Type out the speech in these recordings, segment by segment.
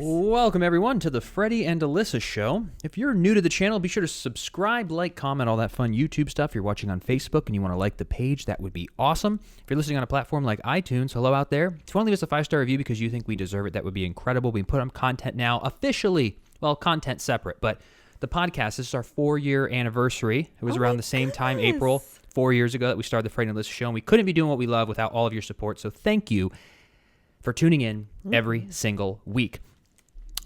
Welcome, everyone, to the Freddie and Alyssa show. If you're new to the channel, be sure to subscribe, like, comment, all that fun YouTube stuff. If you're watching on Facebook and you want to like the page, that would be awesome. If you're listening on a platform like iTunes, hello out there. If you want to leave us a 5-star review because you think we deserve it, that would be incredible. We put on content now officially. Well, content separate, but the podcast, this is our 4-year anniversary. It was around the same time, April, 4 years ago, that we started the Freddie and Alyssa show, and we couldn't be doing what we love without all of your support, so thank you for tuning in every single week.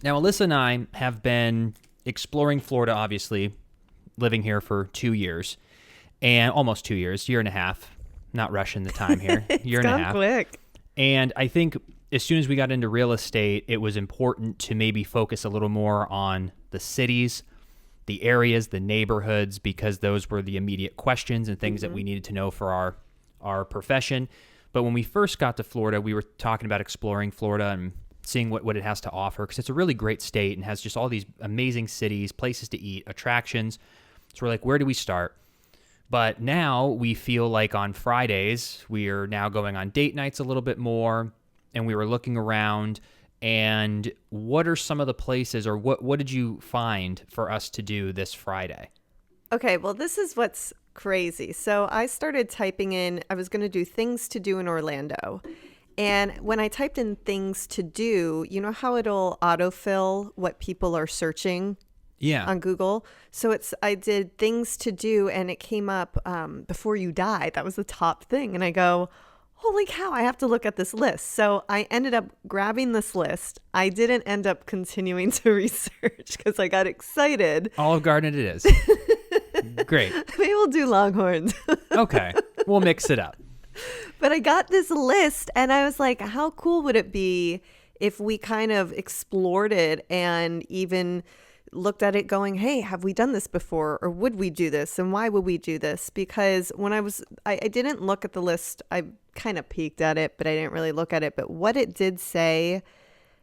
Now, Alyssa and I have been exploring Florida, obviously, living here for 2 years, and almost 2 years, year and a half. Not rushing the time here, year and a half. Quick. And I think as soon as we got into real estate, it was important to maybe focus a little more on the cities, the areas, the neighborhoods, because those were the immediate questions and things that we needed to know for our profession. But when we first got to Florida, we were talking about exploring Florida and seeing what it has to offer, because it's a really great state and has just all these amazing cities, places to eat, attractions. So we're like, where do we start? But now we feel like on Fridays, we are now going on date nights a little bit more, and we were looking around, and what are some of the places, or what did you find for us to do this Friday? Okay, well, this is what's crazy. So I started typing in, I was going to do things to do in Orlando. And when I typed in things to do, you know how it'll autofill what people are searching on Google? So I did things to do, and it came up before you die. That was the top thing. And I go, holy cow, I have to look at this list. So I ended up grabbing this list. I didn't end up continuing to research because I got excited. Olive Garden it is. Great. Maybe we'll do Longhorns. Okay. We'll mix it up. But I got this list, and I was like, how cool would it be if we kind of explored it and even looked at it going, hey, have we done this before? Or would we do this? And why would we do this? Because when I didn't look at the list. I kind of peeked at it, but I didn't really look at it. But what it did say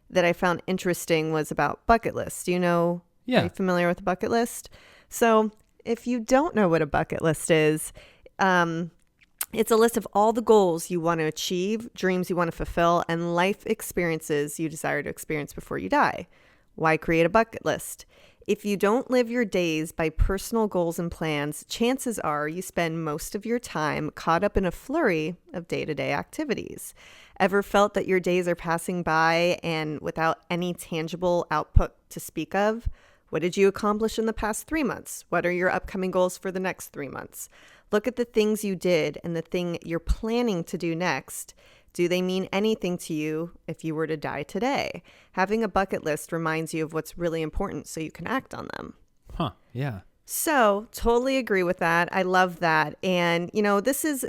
that I found interesting was about bucket lists. You know, are you familiar with a bucket list? So if you don't know what a bucket list is, it's a list of all the goals you want to achieve, dreams you want to fulfill, and life experiences you desire to experience before you die. Why create a bucket list? If you don't live your days by personal goals and plans, chances are you spend most of your time caught up in a flurry of day-to-day activities. Ever felt that your days are passing by and without any tangible output to speak of? What did you accomplish in the past 3 months? What are your upcoming goals for the next 3 months? Look at the things you did and the thing you're planning to do next. Do they mean anything to you if you were to die today? Having a bucket list reminds you of what's really important so you can act on them. Huh, yeah. So, totally agree with that. I love that. And, you know, this is,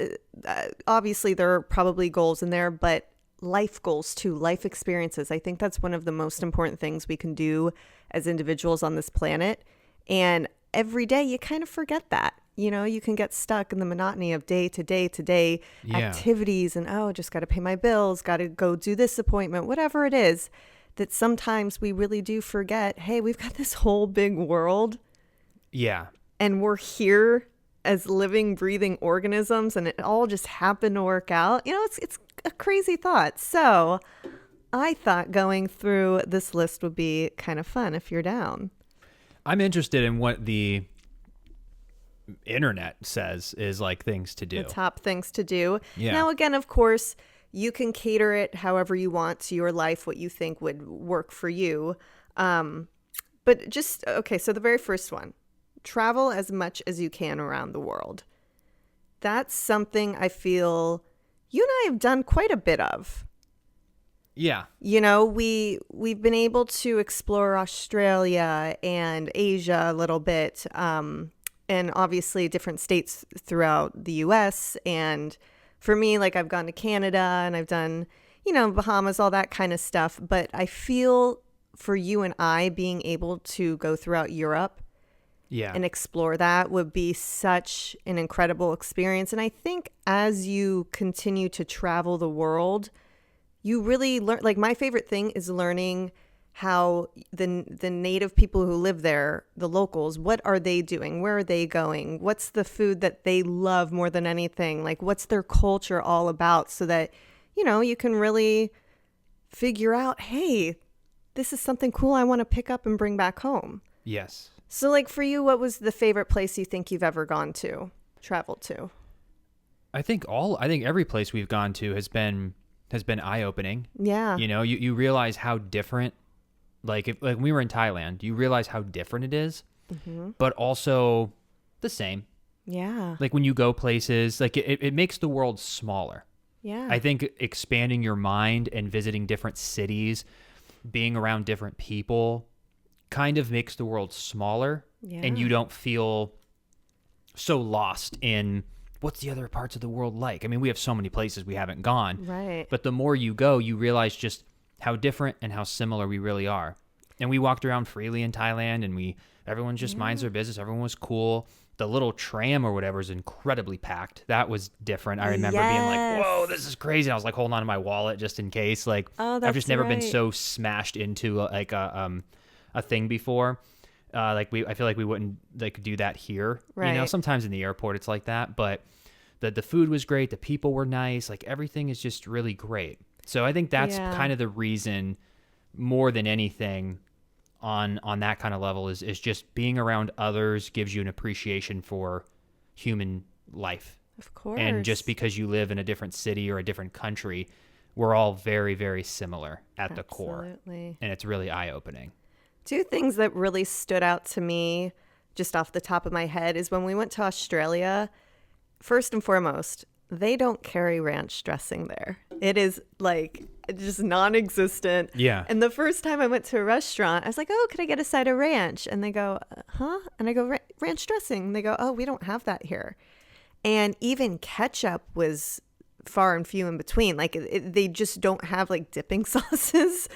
obviously there are probably goals in there, but life goals too, life experiences. I think that's one of the most important things we can do as individuals on this planet. And every day you kind of forget that. You know, you can get stuck in the monotony of day to day activities and, just got to pay my bills, got to go do this appointment, whatever it is, that sometimes we really do forget, hey, we've got this whole big world. Yeah. And we're here as living, breathing organisms, and it all just happened to work out. You know, it's a crazy thought. So I thought going through this list would be kind of fun if you're down. I'm interested in what the internet says is like things to do. The top things to do. Yeah. Now, again, of course, you can cater it however you want to your life, what you think would work for you. But just, okay, so the very first one, travel as much as you can around the world. That's something I feel you and I have done quite a bit of. Yeah. You know, we've been able to explore Australia and Asia a little bit, and obviously different states throughout the U.S. And for me, like I've gone to Canada and I've done, you know, Bahamas, all that kind of stuff. But I feel for you and I being able to go throughout Europe and explore that would be such an incredible experience. And I think as you continue to travel the world, you really learn, like my favorite thing is learning how the native people who live there, the locals, what are they doing? Where are they going? What's the food that they love more than anything? Like, what's their culture all about? So that, you know, you can really figure out, hey, this is something cool I want to pick up and bring back home. Yes. So like for you, what was the favorite place you think you've ever traveled to? I think every place we've gone to has been eye-opening. Yeah. You know, you realize how different, like when we were in Thailand, you realize how different it is, but also the same. Yeah. Like when you go places, like it makes the world smaller. Yeah. I think expanding your mind and visiting different cities, being around different people kind of makes the world smaller, and you don't feel so lost in what's the other parts of the world like. I mean, we have so many places we haven't gone, Right. but the more you go, you realize just how different and how similar we really are. And we walked around freely in Thailand, and everyone just minds their business. Everyone was cool. The little tram or whatever is incredibly packed. That was different. I remember being like, whoa, this is crazy. I was like holding on to my wallet just in case. Like, I've just never been so smashed into like a thing before. I feel like we wouldn't like do that here. Right. You know, sometimes in the airport it's like that, but the food was great. The people were nice. Like everything is just really great. So I think that's kind of the reason more than anything on that kind of level is just being around others gives you an appreciation for human life. Of course. And just because you live in a different city or a different country, we're all very, very similar at the core. Absolutely. And it's really eye-opening. Two things that really stood out to me just off the top of my head is when we went to Australia, first and foremost, they don't carry ranch dressing there. It is like just non-existent. Yeah. And the first time I went to a restaurant, I was like, oh, could I get a side of ranch? And they go, huh? And I go, ranch dressing. And they go, oh, we don't have that here. And even ketchup was far and few in between. Like they just don't have like dipping sauces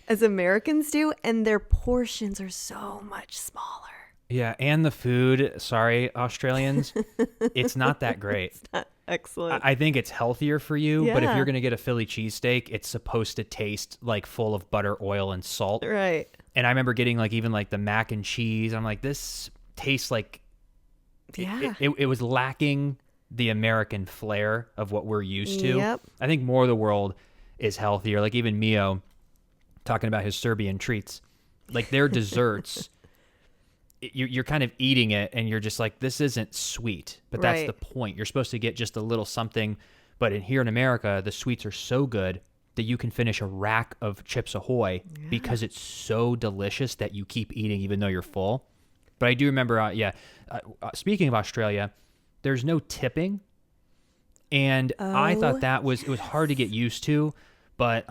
as Americans do. And their portions are so much smaller. Yeah. And the food, sorry, Australians, it's not that great. It's not excellent. I think it's healthier for you, but if Yeah. you're going to get a Philly cheesesteak, it's supposed to taste like full of butter, oil, and salt. Right. And I remember getting like even like the mac and cheese. I'm like, this tastes like it was lacking the American flair of what we're used to. Yep. I think more of the world is healthier. Like even Mio talking about his Serbian treats, like their desserts. You're kind of eating it and you're just like, this isn't sweet, but that's Right. the point. You're supposed to get just a little something, but here in America, the sweets are so good that you can finish a rack of Chips Ahoy because it's so delicious that you keep eating even though you're full. But I do remember, speaking of Australia, there's no tipping, and I thought it was hard to get used to, but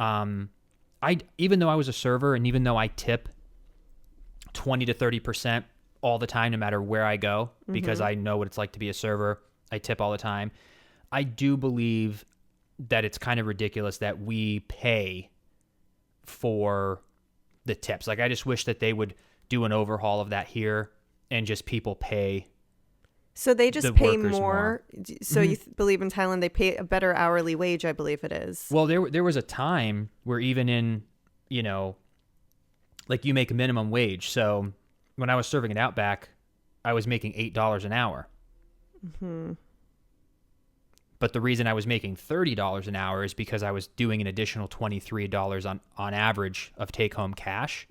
even though I was a server and even though I tip 20 to 30% all the time, no matter where I go, because I know what it's like to be a server. I tip all the time. I do believe that it's kind of ridiculous that we pay for the tips. Like, I just wish that they would do an overhaul of that here and just people pay. So they just the pay workers more. So you believe in Thailand they pay a better hourly wage, I believe it is. Well, there was a time where even in, like you make a minimum wage. So when I was serving at Outback, I was making $8 an hour. But the reason I was making $30 an hour is because I was doing an additional $23 on average of take-home cash.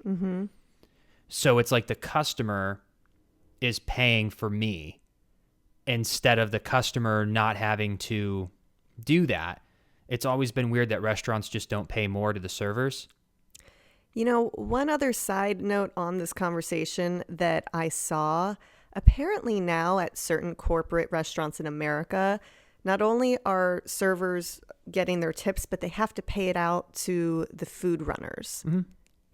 So it's like the customer is paying for me instead of the customer not having to do that. It's always been weird that restaurants just don't pay more to the servers. One other side note on this conversation that I saw, apparently now at certain corporate restaurants in America, not only are servers getting their tips, but they have to pay it out to the food runners.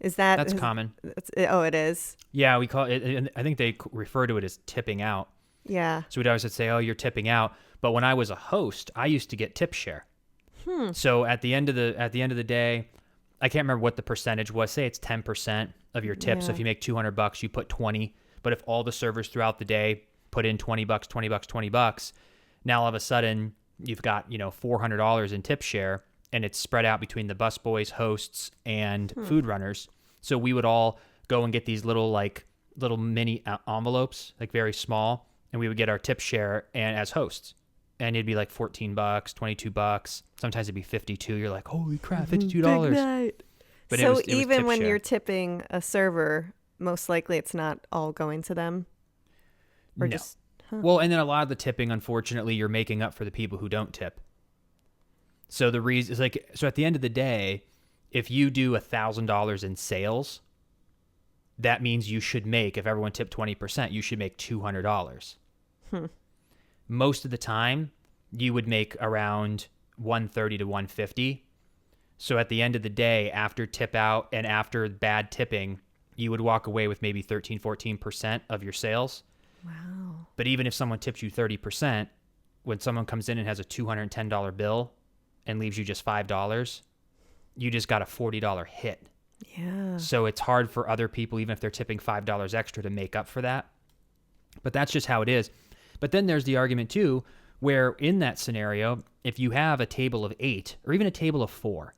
That's common. It is? Yeah, we call it, I think they refer to it as tipping out. Yeah. So we'd always say, oh, you're tipping out. But when I was a host, I used to get tip share. So at the end of the day, I can't remember what the percentage was. Say it's 10% of your tip. So if you make $200, you put 20. But if all the servers throughout the day put in $20, $20, now all of a sudden you've got, $400 in tip share, and it's spread out between the busboys, hosts, and food runners. So we would all go and get these little mini envelopes, like very small, and we would get our tip share and as hosts. And it'd be like $14, $22. Sometimes it'd be $52. You're like, holy crap, $52. Big night. But So it was even tip when share. you're tipping a server, most likely it's not all going to them, or No. just Well, and then a lot of the tipping, unfortunately, you're making up for the people who don't tip. So the reason is like, so at the end of the day, if you do $1,000 in sales, that means you should make, if everyone tipped 20%, you should make $200. Most of the time, you would make around 130 to 150. So at the end of the day, after tip out and after bad tipping, you would walk away with maybe 13, 14% of your sales. wow. But even if someone tips you 30%, when someone comes in and has a $210 bill and leaves you just $5, you just got a $40 hit. Yeah. So it's hard for other people, even if they're tipping $5 extra, to make up for that. But that's just how it is. But then there's the argument too, where in that scenario, if you have a table of 8 or even a table of 4,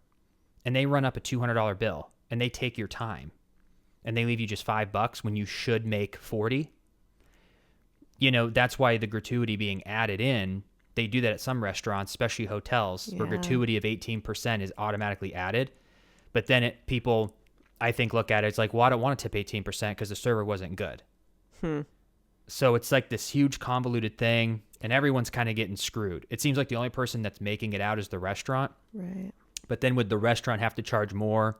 and they run up a $200 bill and they take your time and they leave you just $5 when you should make 40, that's why the gratuity being added in, they do that at some restaurants, especially hotels, where Yeah. gratuity of 18% is automatically added. But then people, I think, look at it, it's like, well, I don't want to tip 18% because the server wasn't good. So it's like this huge convoluted thing, and everyone's kind of getting screwed. It seems like the only person that's making it out is the restaurant. Right. But then would the restaurant have to charge more?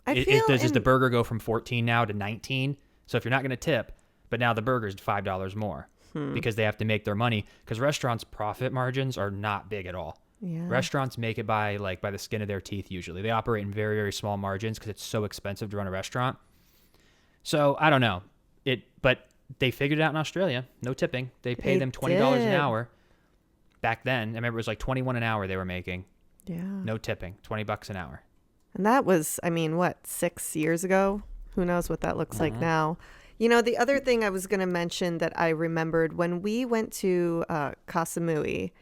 I feel Does the burger go from 14 now to 19? So if you're not going to tip, but now the burger's $5 more because they have to make their money, because restaurants' profit margins are not big at all. Yeah. Restaurants make it by the skin of their teeth usually. They operate in very, very small margins because it's so expensive to run a restaurant. So I don't know. But they figured it out in Australia. No tipping. They pay They them $20 an did. hour. Back then, I remember it was like 21 an hour they were making. Yeah. No tipping. $20 an hour. And that was, 6 years ago? Who knows what that looks like now. The other thing I was going to mention that I remembered when we went to Kasamui,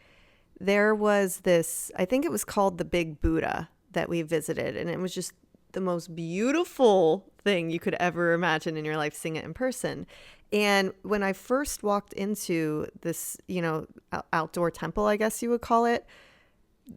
there was this, I think it was called the Big Buddha that we visited. And it was just the most beautiful thing you could ever imagine in your life, seeing it in person. And when I first walked into this, outdoor temple, I guess you would call it,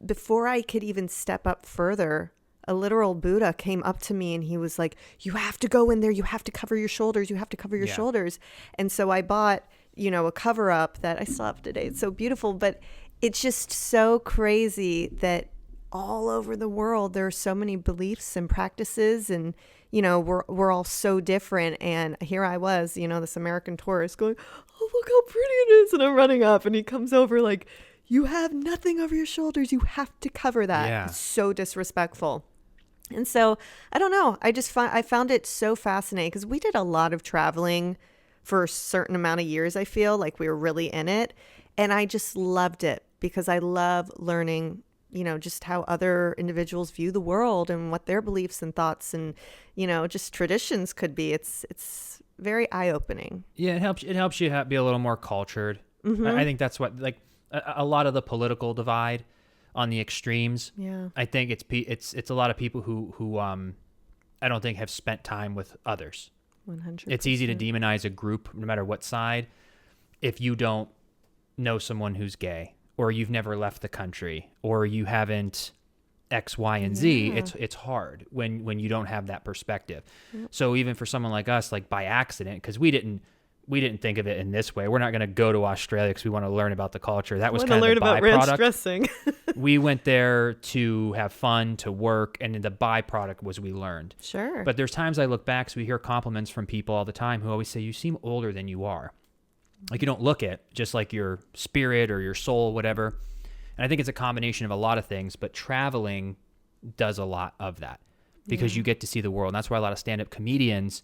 before I could even step up further, a literal Buddha came up to me and he was like, you have to go in there. You have to cover your shoulders. You have to cover your shoulders. And so I bought, a cover up that I still have today. It's so beautiful, but it's just so crazy that all over the world, there are so many beliefs and practices, and, we're all so different. And here I was, this American tourist going, oh, look how pretty it is. And I'm running up and he comes over like, you have nothing over your shoulders. You have to cover that. Yeah. It's so disrespectful. And so, I don't know. I found it so fascinating because we did a lot of traveling for a certain amount of years. I feel like we were really in it. And I just loved it because I love learning, just how other individuals view the world and what their beliefs and thoughts and, just traditions could be. It's very eye-opening. Yeah, it helps you be a little more cultured. I think that's what, like, a lot of the political divide on the extremes. Yeah. I think it's a lot of people who I don't think have spent time with others. 100%. It's easy to demonize a group, no matter what side, if you don't know someone who's gay, or you've never left the country, or you haven't X, Y, and Z. Yeah. It's hard when you don't have that perspective. Yep. So even for someone like us, like by accident, because we didn't think of it in this way. We're not going to go to Australia because we want to learn about the culture. That was kind of the byproduct. Ranch dressing. We went there to have fun, to work, and the byproduct was we learned. Sure. But there's times I look back, so we hear compliments from people all the time who always say, you seem older than you are. Like you don't look it, just like your spirit or your soul, whatever. And I think it's a combination of a lot of things, but traveling does a lot of that because you get to see the world. And that's why a lot of stand-up comedians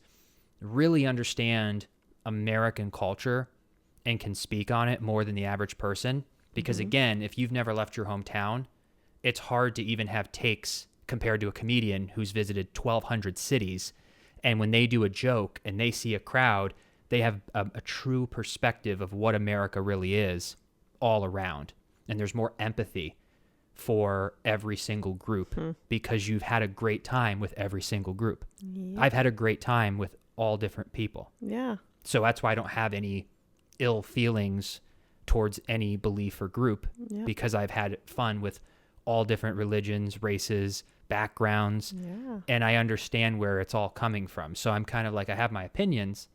really understand American culture and can speak on it more than the average person. Because again, if you've never left your hometown, it's hard to even have takes compared to a comedian who's visited 1,200 cities. And when they do a joke and they see a crowd, they have a true perspective of what America really is all around. And there's more empathy for every single group because you've had a great time with every single group. Yep. I've had a great time with all different people. Yeah. So that's why I don't have any ill feelings towards any belief or group because I've had fun with all different religions, races, backgrounds, and I understand where it's all coming from. So I'm kind of like, I have my opinions,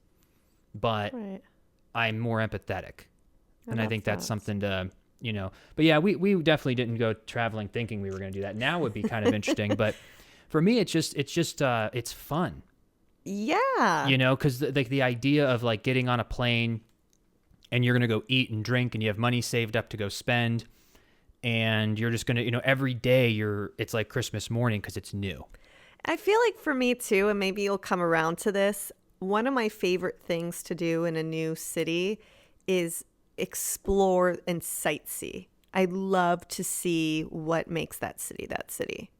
but I'm more empathetic. And I think that's something to, but yeah, we definitely didn't go traveling thinking we were going to do that. Now would be kind of interesting, but for me, it's fun. Yeah. Because the idea of like getting on a plane and you're going to go eat and drink and you have money saved up to go spend, and you're just going to, every day it's like Christmas morning because it's new. I feel like for me too, and maybe you'll come around to this, one of my favorite things to do in a new city is explore and sightsee. I love to see what makes that city that city.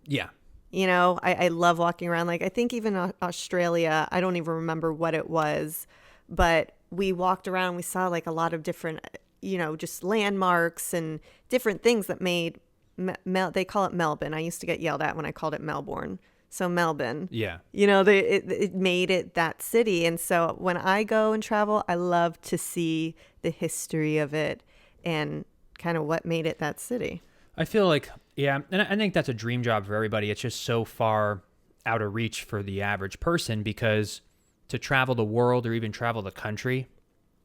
Yeah. I love walking around. Like, I think even Australia, I don't even remember what it was, but we walked around, we saw like a lot of different, just landmarks and different things that made, they call it Melbourne. I used to get yelled at when I called it Melbourne. So Melbourne. Yeah. It made it that city. And so when I go and travel, I love to see the history of it and kind of what made it that city. I feel like, yeah, and I think that's a dream job for everybody. It's just so far out of reach for the average person, because to travel the world or even travel the country,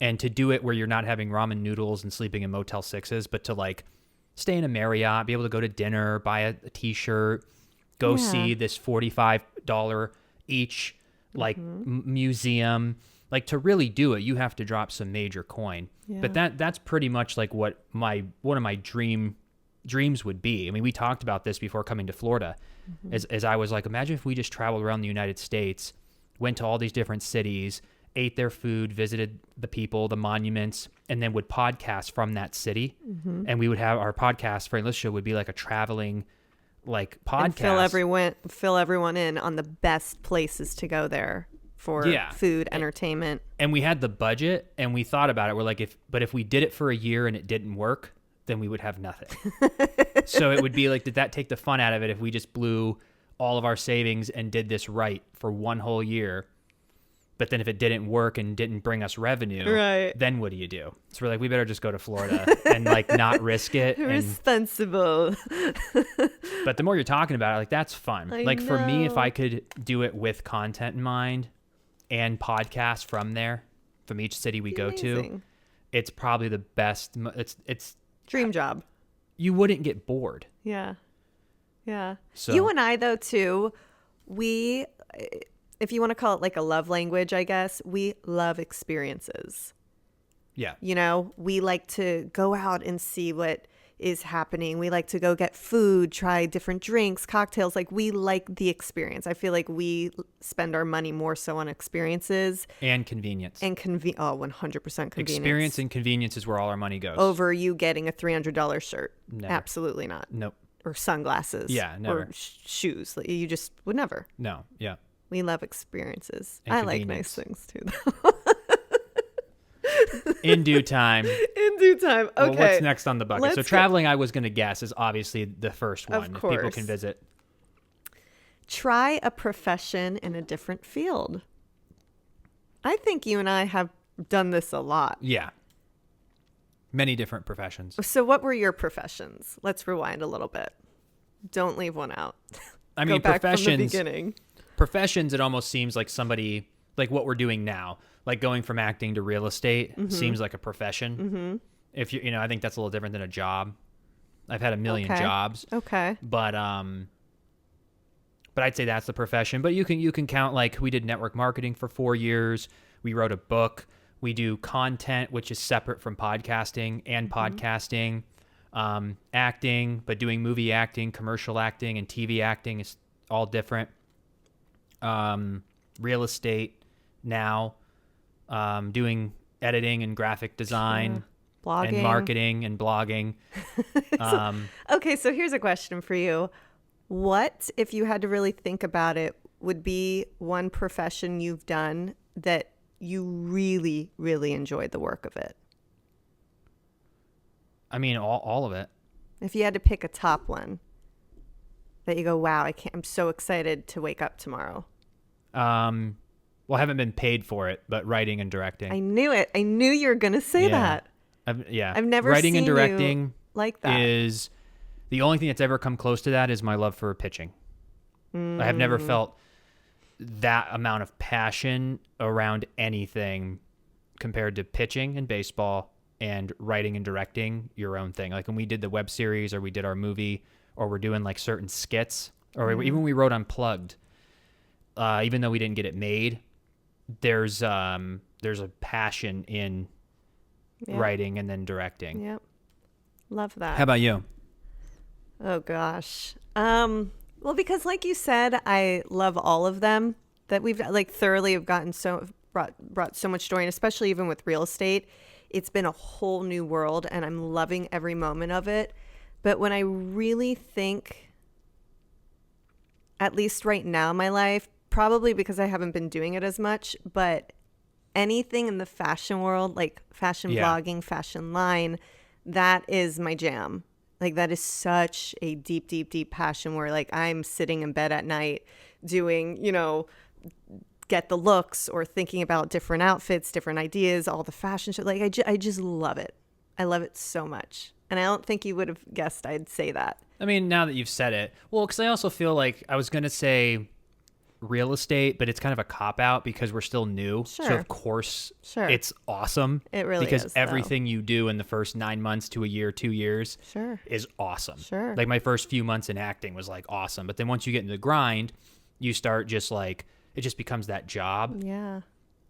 and to do it where you're not having ramen noodles and sleeping in Motel 6s, but to like stay in a Marriott, be able to go to dinner, buy a t-shirt, go see this $45 each like museum. Like, to really do it, you have to drop some major coin. Yeah. But that's pretty much like what one of my dreams would be. I mean, we talked about this before coming to Florida, as I was like, imagine if we just traveled around the United States, went to all these different cities, ate their food, visited the people, the monuments, and then would podcast from that city. And we would have our podcast for Alyssa would be like a traveling like podcast. And fill everyone in on the best places to go there for food, entertainment. And we had the budget, and we thought about it. We're like, if we did it for a year and it didn't work, then we would have nothing. So it would be like, did that take the fun out of it if we just blew all of our savings and did this right for one whole year? But then if it didn't work and didn't bring us revenue, then what do you do? So we're like, we better just go to Florida and like not risk it. Responsible. But the more you're talking about it, like, that's fun. I like know. For me, if I could do it with content in mind and podcast from there, from each city we go to, it's probably the best. It's dream job. You wouldn't get bored. Yeah. Yeah. So, you and I, though, too, if you want to call it like a love language, I guess, we love experiences. Yeah. We like to go out and see what is happening. We like to go get food, try different drinks, cocktails. Like, we like the experience. I feel like we spend our money more so on experiences. And convenience. And 100% convenience. Experience and convenience is where all our money goes. Over you getting a $300 shirt. Never. Absolutely not. Nope. Or sunglasses. Yeah, never. Or shoes. You just would never. No, yeah. We love experiences. And I like nice things too, though. In due time. In due time. Okay. Well, what's next on the bucket? So traveling, I was going to guess, is obviously the first one. Of course. If people can visit. Try a profession in a different field. I think you and I have done this a lot. Yeah. Many different professions. So what were your professions? Let's rewind a little bit. Don't leave one out. I mean, Go back professions. from the beginning. Professions, it almost seems like somebody, like what we're doing now, like going from acting to real estate seems like a profession. If you, I think that's a little different than a job. I've had a million jobs. Okay. But I'd say that's the profession. But you can count, like, we did network marketing for 4 years. We wrote a book. We do content, which is separate from podcasting and podcasting, acting, but doing movie acting, commercial acting, and TV acting is all different. Real estate now, doing editing and graphic design, blogging, and marketing and blogging. So here's a question for you. What, if you had to really think about it, would be one profession you've done that you really, really enjoyed the work of it? I mean, all of it. If you had to pick a top one that you go, wow, I'm so excited to wake up tomorrow. Well, I haven't been paid for it, but writing and directing. I knew it. I knew you were going to say that. I've never writing seen and directing like that. Is The only thing that's ever come close to that is my love for pitching. I have never felt that amount of passion around anything compared to pitching in baseball and writing and directing your own thing. Like when we did the web series or we did our movie or we're doing like certain skits or even when we wrote Unplugged, even though we didn't get it made, there's a passion in writing and then directing. Yep. Love that. How about you? Oh gosh. Well, because like you said, I love all of them that we've like thoroughly have gotten brought so much joy, and especially even with real estate, it's been a whole new world and I'm loving every moment of it. But when I really think, at least right now in my life, probably because I haven't been doing it as much, but anything in the fashion world, like fashion blogging, fashion line, that is my jam. Like that is such a deep, deep, deep passion where like I'm sitting in bed at night doing, get the looks or thinking about different outfits, different ideas, all the fashion shit. Like I just love it. I love it so much. And I don't think you would have guessed I'd say that. I mean, now that you've said it, well, because I also feel like I was going to say real estate, but it's kind of a cop-out because we're still new. Sure. So, of course, it's awesome. It really because is, everything you do in the first 9 months to a year, 2 years is awesome. Sure. Like my first few months in acting was like awesome. But then once you get into the grind, you start just like, it just becomes that job. Yeah.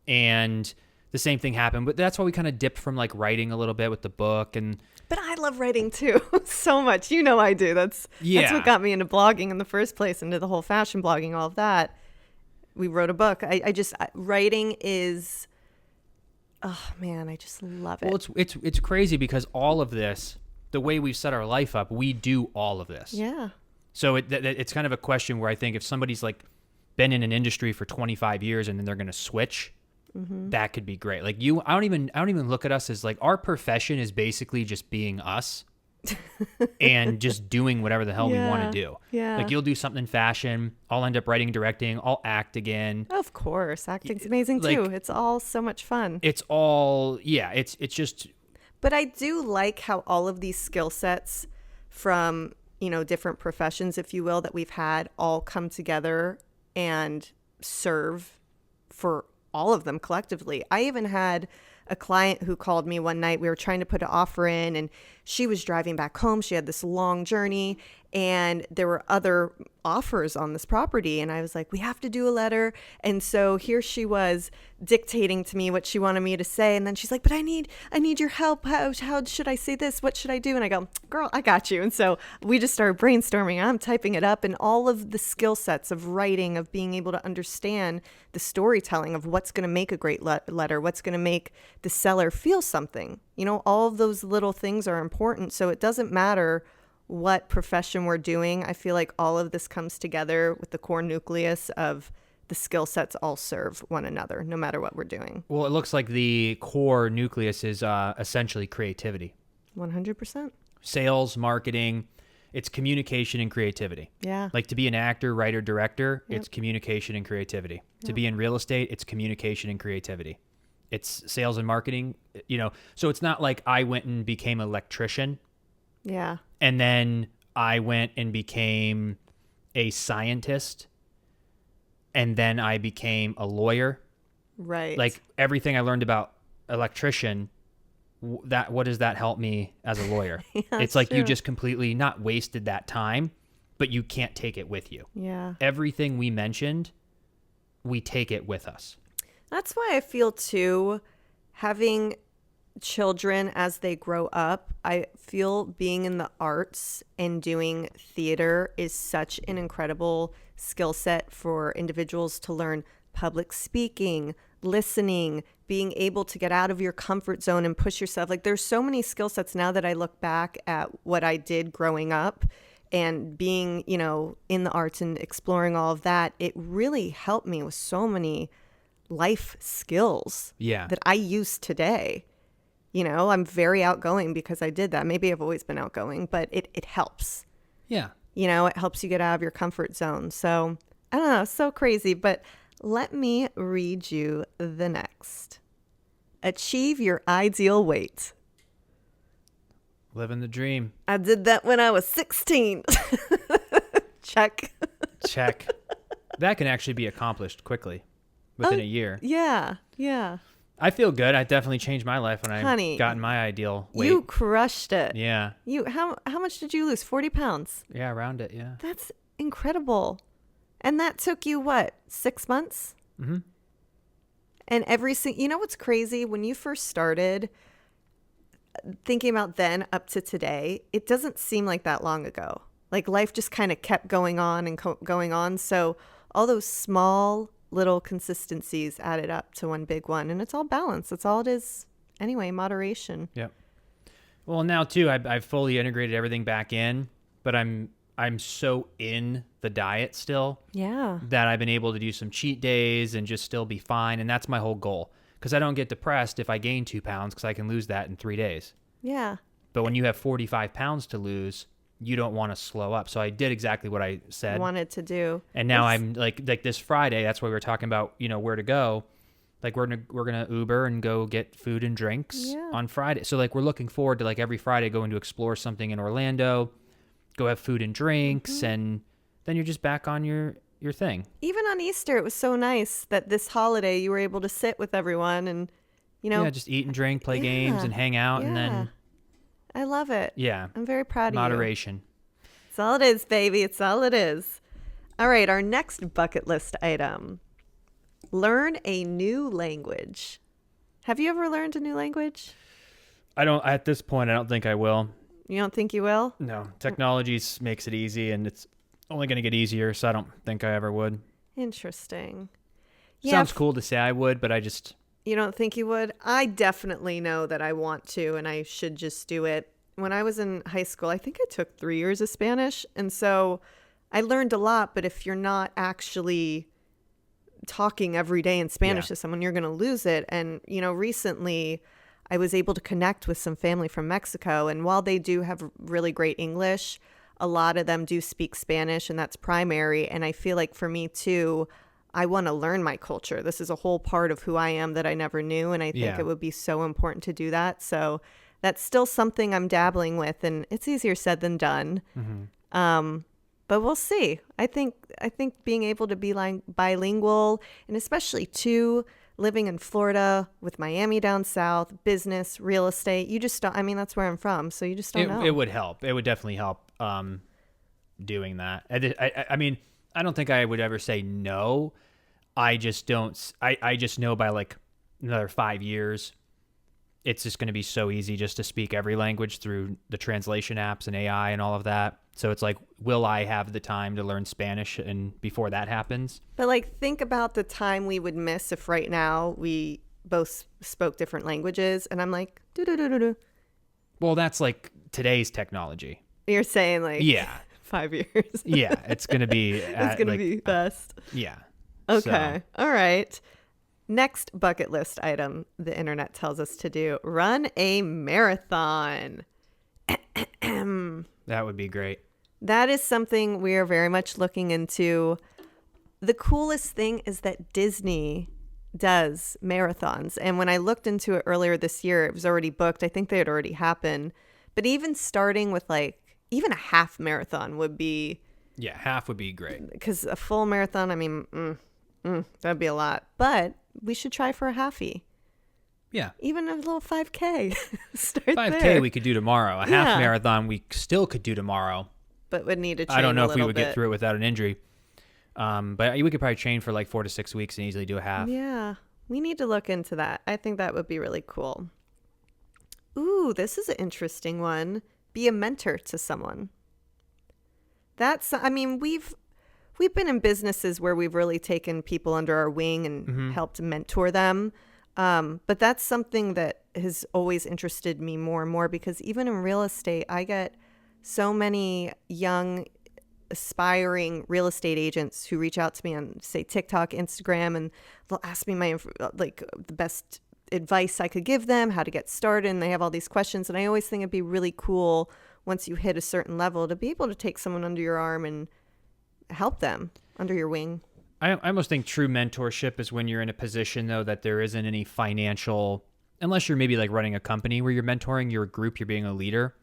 And the same thing happened. But that's why we kind of dipped from like writing a little bit with the book. But I love writing too so much. I do. That's what got me into blogging in the first place, into the whole fashion blogging, all of that. We wrote a book. Writing is, oh man, I just love it. Well, it's crazy because all of this, the way we've set our life up, we do all of this. Yeah. So it's kind of a question where I think if somebody's like been in an industry for 25 years and then they're going to switch, that could be great. Like I don't even look at us as like our profession is basically just being us. And just doing whatever the hell we want to do. Yeah. Like you'll do something in fashion. I'll end up writing and directing. I'll act again. Of course. Acting's amazing too. It's all so much fun. It's all, it's just. But I do like how all of these skill sets from, different professions, if you will, that we've had all come together and serve for all of them collectively. I even had a client who called me one night. We were trying to put an offer in and she was driving back home. She had this long journey and there were other offers on this property. And I was like, we have to do a letter. And so here she was dictating to me what she wanted me to say. And then she's like, but I need your help. How should I say this? What should I do? And I go, girl, I got you. And so we just started brainstorming. I'm typing it up and all of the skill sets of writing, of being able to understand the storytelling of what's going to make a great letter, what's going to make the seller feel something. All of those little things are important. So it doesn't matter what profession we're doing. I feel like all of this comes together with the core nucleus of the skill sets all serve one another, no matter what we're doing. Well, it looks like the core nucleus is essentially creativity. 100%. Sales, marketing, it's communication and creativity. Yeah. Like to be an actor, writer, director, it's communication and creativity. Yep. To be in real estate, it's communication and creativity. It's sales and marketing, So it's not like I went and became an electrician. Yeah. And then I went and became a scientist. And then I became a lawyer. Right. Like everything I learned about electrician, what does that help me as a lawyer? It's like you just completely not wasted that time, but you can't take it with you. Yeah. Everything we mentioned, we take it with us. That's why I feel too, having children as they grow up, I feel being in the arts and doing theater is such an incredible skill set for individuals to learn public speaking, listening, being able to get out of your comfort zone and push yourself. Like there's so many skill sets now that I look back at what I did growing up and being, in the arts and exploring all of that. It really helped me with so many life skills that I use today. I'm very outgoing because I did that. Maybe I've always been outgoing, but it helps. Yeah. It helps you get out of your comfort zone. So I don't know, so crazy, but let me read you the next. Achieve your ideal weight. Living the dream. I did that when I was 16. Check. Check. That can actually be accomplished quickly within a year. Yeah. Yeah. I feel good. I definitely changed my life when Honey, I got in my ideal weight. You crushed it. Yeah. How much did you lose? 40 pounds. Yeah, around it, yeah. That's incredible. And that took you what? 6 months? Mm-hmm. And you know what's crazy? When you first started, thinking about then up to today, it doesn't seem like that long ago. Like life just kind of kept going on and going on. So all those small little consistencies added up to one big one, and it's all balance. That's all it is. Anyway, moderation. Yep. Well, now too, I've fully integrated everything back in, but I'm so in the diet still. Yeah. That I've been able to do some cheat days and just still be fine, and that's my whole goal. Because I don't get depressed if I gain 2 pounds, because I can lose that in 3 days. Yeah. But when you have 45 pounds to lose, you don't want to slow up. So I did exactly what I said. Wanted to do. And now I'm like this Friday, that's why we were talking about, where to go. Like we're gonna Uber and go get food and drinks on Friday. So like we're looking forward to like every Friday going to explore something in Orlando, go have food and drinks, and then you're just back on your thing. Even on Easter, it was so nice that this holiday you were able to sit with everyone and, just eat and drink, play games, and hang out, and then. I love it. Yeah. I'm very proud of you. Moderation. It's all it is, baby. It's all it is. All right. Our next bucket list item. Learn a new language. Have you ever learned a new language? At this point, I don't think I will. You don't think you will? No. Technology makes it easy, and it's only going to get easier, so I don't think I ever would. Interesting. Sounds cool to say I would, but I just... You don't think you would? I definitely know that I want to, and I should just do it. When I was in high school, I think I took 3 years of Spanish. And so I learned a lot, but if you're not actually talking every day in Spanish to someone, you're going to lose it. And, recently I was able to connect with some family from Mexico. And while they do have really great English, a lot of them do speak Spanish, and that's primary. And I feel like for me too, I want to learn my culture. This is a whole part of who I am that I never knew. And I think it would be so important to do that. So that's still something I'm dabbling with, and it's easier said than done. Mm-hmm. But we'll see. I think being able to be bilingual, and especially too, living in Florida with Miami down south, business, real estate, you just don't, that's where I'm from. So you just don't know. It would help. It would definitely help doing that. I don't think I would ever say no. I just don't. I just know by like another 5 years, it's just going to be so easy just to speak every language through the translation apps and AI and all of that. So it's like, will I have the time to learn Spanish and before that happens? But like, think about the time we would miss if right now we both spoke different languages. And I'm like, do. Well, that's like today's technology. You're saying like, 5 years. Yeah, it's going to be... it's going to be best. Yeah. Okay. So. All right. Next bucket list item the internet tells us to do. Run a marathon. That would be great. That is something we are very much looking into. The coolest thing is that Disney does marathons. And when I looked into it earlier this year, it was already booked. I think they had already happened. But even starting with even a half marathon would be... Yeah, half would be great. Because a full marathon, that'd be a lot. But we should try for a halfie. Yeah. Even a little 5K. Start 5K there. we could do tomorrow. A half marathon we still could do tomorrow. But would need to train I don't know if we would bit. get through it without an injury. But we could probably train for like 4 to 6 weeks and easily do a half. Yeah. We need to look into that. I think that would be really cool. Ooh, this is an interesting one. Be a mentor to someone. We've been in businesses where we've really taken people under our wing and helped mentor them. But that's something that has always interested me more and more, because even in real estate, I get so many young aspiring real estate agents who reach out to me on, say, TikTok, Instagram, and they'll ask me the best advice I could give them, how to get started, and they have all these questions. And I always think it'd be really cool once you hit a certain level to be able to take someone under your arm and help them under your wing. I almost think true mentorship is when you're in a position, though, that there isn't any financial, unless you're maybe like running a company where you're mentoring your group, you're being a leader.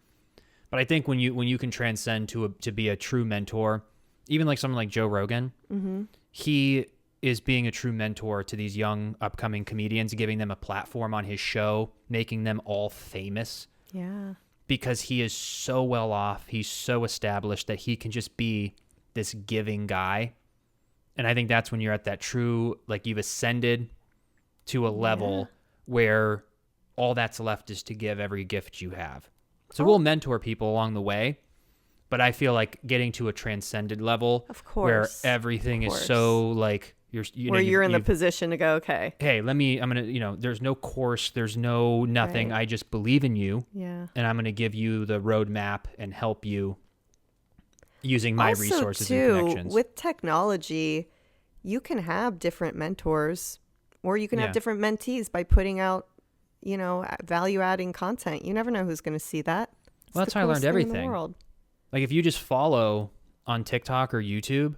But I think when you can transcend to be a true mentor, even like someone like Joe Rogan, he is being a true mentor to these young upcoming comedians, giving them a platform on his show, making them all famous. Yeah. Because he is so well off, he's so established that he can just be this giving guy. And I think that's when you're at that true, like you've ascended to a level where all that's left is to give every gift you have. So we'll mentor people along the way, but I feel like getting to a transcended level where everything is so like you're in the position to go, okay, hey, I'm gonna, there's no course, there's no nothing. Right. I just believe in you, yeah, and I'm gonna give you the roadmap and help you using my also, resources too, and connections. With technology, you can have different mentors, or you can have different mentees by putting out, value adding content. You never know who's going to see that. Well, that's how I learned everything. Like if you just follow on TikTok or YouTube,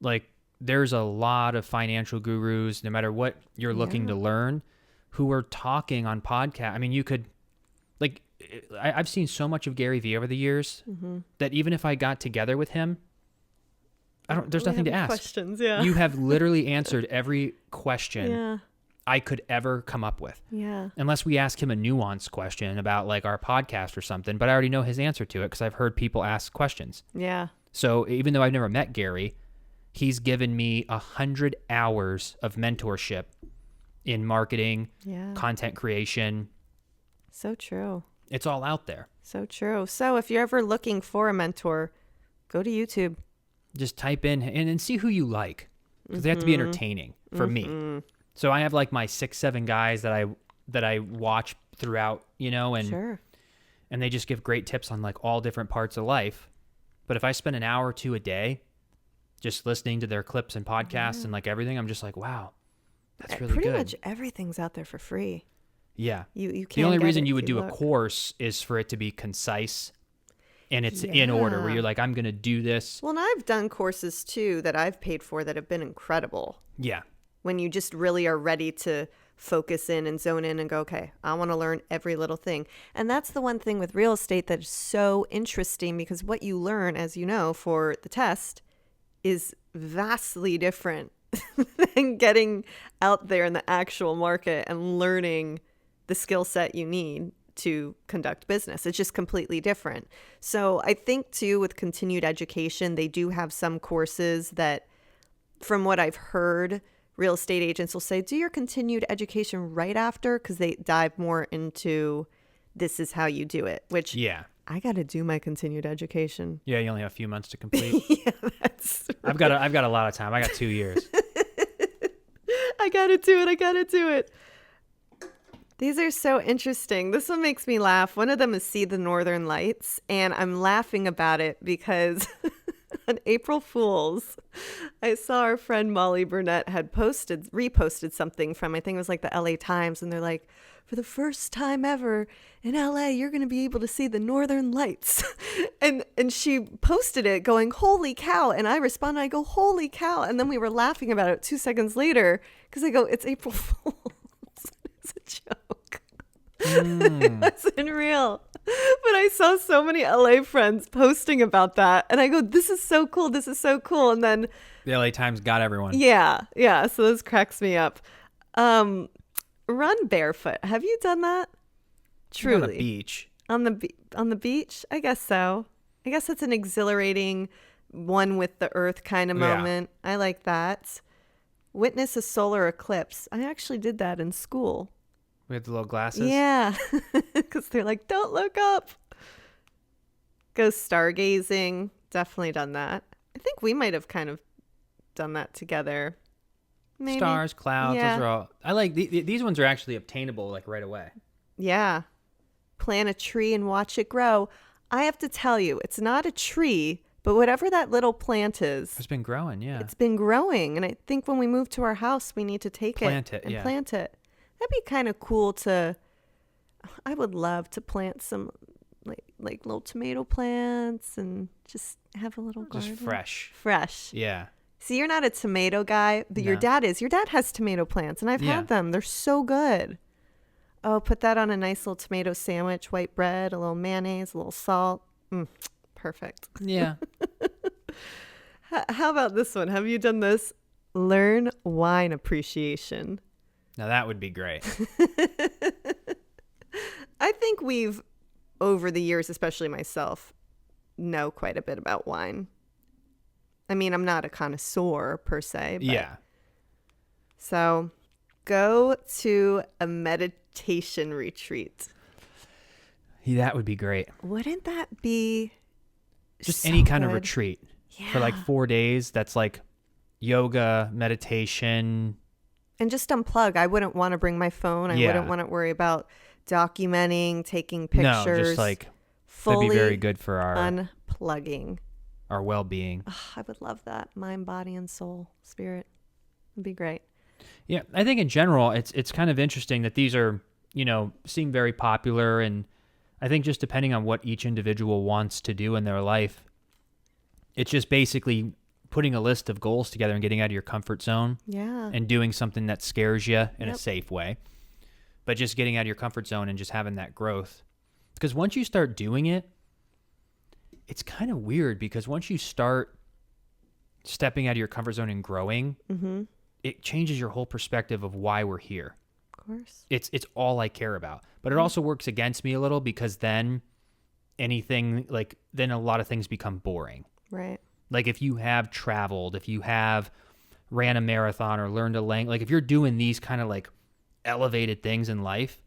like there's a lot of financial gurus, no matter what you're looking to learn, who are talking on podcast. I mean, you could, like, I've seen so much of Gary Vee over the years that even if I got together with him, there's nothing to ask. Questions, yeah. You have literally answered every question I could ever come up with. Yeah. Unless we ask him a nuanced question about like our podcast or something, but I already know his answer to it because I've heard people ask questions. Yeah. So even though I've never met Gary, he's given me 100 hours of mentorship in marketing, content creation. So true. It's all out there. So true. So if you're ever looking for a mentor, go to YouTube. Just type in and see who you like, because they have to be entertaining for me. So I have like my 6-7 guys that I watch throughout, and and they just give great tips on like all different parts of life. But if I spend an hour or two a day just listening to their clips and podcasts and like everything, I'm just like, wow, that's really pretty good. much everything's out there for free. Yeah. You can't. The only reason you would do a course is for it to be concise and it's in order, where you're like, I'm going to do this. Well, and I've done courses too that I've paid for that have been incredible. Yeah. When you just really are ready to focus in and zone in and go, okay, I want to learn every little thing. And that's the one thing with real estate that's so interesting, because what you learn, as you know, for the test is vastly different than getting out there in the actual market and learning the skill set you need to conduct business. It's just completely different. So I think too, with continued education, they do have some courses that, from what I've heard, real estate agents will say, do your continued education right after, because they dive more into this is how you do it, which I got to do my continued education. Yeah, you only have a few months to complete. That's right. I've got a lot of time. I got 2 years. I got to do it. These are so interesting. This one makes me laugh. One of them is See the Northern Lights, and I'm laughing about it because on April Fool's, I saw our friend Molly Burnett had reposted something from, I think it was like the LA Times, and they're like, for the first time ever in LA, you're going to be able to see the Northern Lights. and she posted it going, holy cow. And I responded, I go, holy cow. And then we were laughing about it 2 seconds later because I go, it's April Fool's. It's a joke. It wasn't real. But I saw so many LA friends posting about that. And I go, this is so cool. This is so cool. And then the LA Times got everyone. Yeah. So this cracks me up. Run barefoot. Have you done that? Truly. On the beach. On the beach? I guess so. I guess it's an exhilarating one with the earth kind of moment. I like that. Witness a solar eclipse. I actually did that in school. We had the little glasses? Yeah. Because they're like, don't look up. Go stargazing. Definitely done that. I think we might have kind of done that together. Maybe. Stars, clouds, those are all. I like these ones are actually obtainable like right away. Yeah. Plant a tree and watch it grow. I have to tell you, it's not a tree, but whatever that little plant is. It's been growing, yeah. It's been growing. And I think when we move to our house, we need to plant it and plant it. That'd be kind of cool I would love to plant some like little tomato plants and just have a little garden. Just fresh. Fresh. Yeah. See, you're not a tomato guy, but your dad is. Your dad has tomato plants, and I've had them. They're so good. Oh, put that on a nice little tomato sandwich, white bread, a little mayonnaise, a little salt. Perfect. Yeah. How about this one? Have you done this? Learn wine appreciation. Now that would be great. I think we've, over the years, especially myself, know quite a bit about wine. I mean, I'm not a connoisseur per se. But Yeah. So go to a meditation retreat. That would be great. Wouldn't that be Just so any kind of good? retreat Yeah. for like 4 days. That's like yoga, meditation. And just unplug. I wouldn't want to bring my phone. I Yeah. wouldn't want to worry about documenting, taking pictures. No, just like fully that'd be very good for our unplugging. well-being. Oh, I would love that. Mind, body, and soul, spirit. It'd be great. Yeah, I think in general, it's kind of interesting that these are, seem very popular, and I think just depending on what each individual wants to do in their life, it's just basically putting a list of goals together and getting out of your comfort zone Yeah. and doing something that scares you in a Yep. safe way, but just getting out of your comfort zone and just having that growth. Because once you start doing it, it's kind of weird because once you start stepping out of your comfort zone and growing, it changes your whole perspective of why we're here. Of course. It's all I care about. But it also works against me a little because then then a lot of things become boring. Right. Like if you have traveled, if you have ran a marathon or learned a language, like if you're doing these kind of like elevated things in life,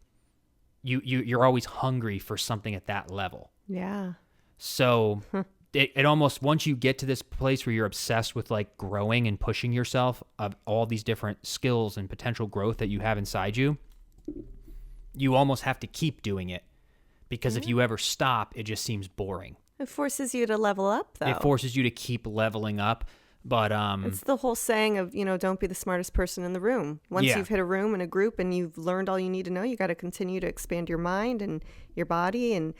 you're always hungry for something at that level. Yeah. So it almost, once you get to this place where you're obsessed with like growing and pushing yourself of all these different skills and potential growth that you have inside you, you almost have to keep doing it because if you ever stop, it just seems boring. It forces you to level up, though. It forces you to keep leveling up. But It's the whole saying of, don't be the smartest person in the room. Once Yeah. you've hit a room and a group and you've learned all you need to know, you got to continue to expand your mind and your body. And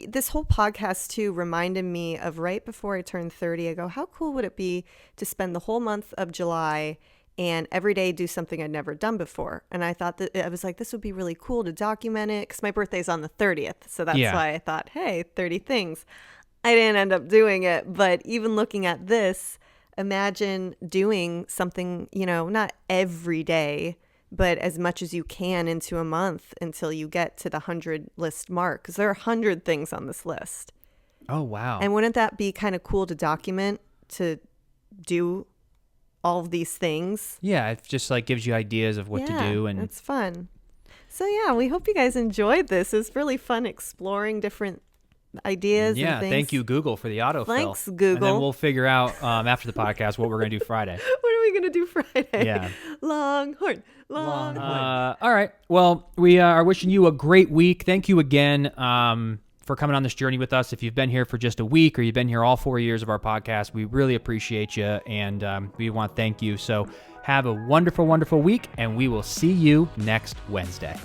this whole podcast, too, reminded me of right before I turned 30. I go, how cool would it be to spend the whole month of July and every day do something I'd never done before? And I thought I was like, this would be really cool to document it because my birthday's on the 30th. So that's Yeah. why I thought, hey, 30 things. I didn't end up doing it. But even looking at this, imagine doing something, not every day, but as much as you can into a month until you get to the 100 list mark. Because there are 100 things on this list. oh, wow. And wouldn't that be kind of cool to document, to do all of these things? Yeah, it just like gives you ideas of what to do. And it's fun. So yeah, we hope you guys enjoyed this. It's really fun exploring different ideas yeah, and things. thank you, Google, for the autofill. Thanks, And Google. then we'll figure out after the podcast what we're going to do Friday. What are we going to do Friday? Yeah. Longhorn. All right. Well, we are wishing you a great week. Thank you again for coming on this journey with us. If you've been here for just a week or you've been here all 4 years of our podcast, we really appreciate you, and we want to thank you. So have a wonderful, wonderful week, and we will see you next Wednesday.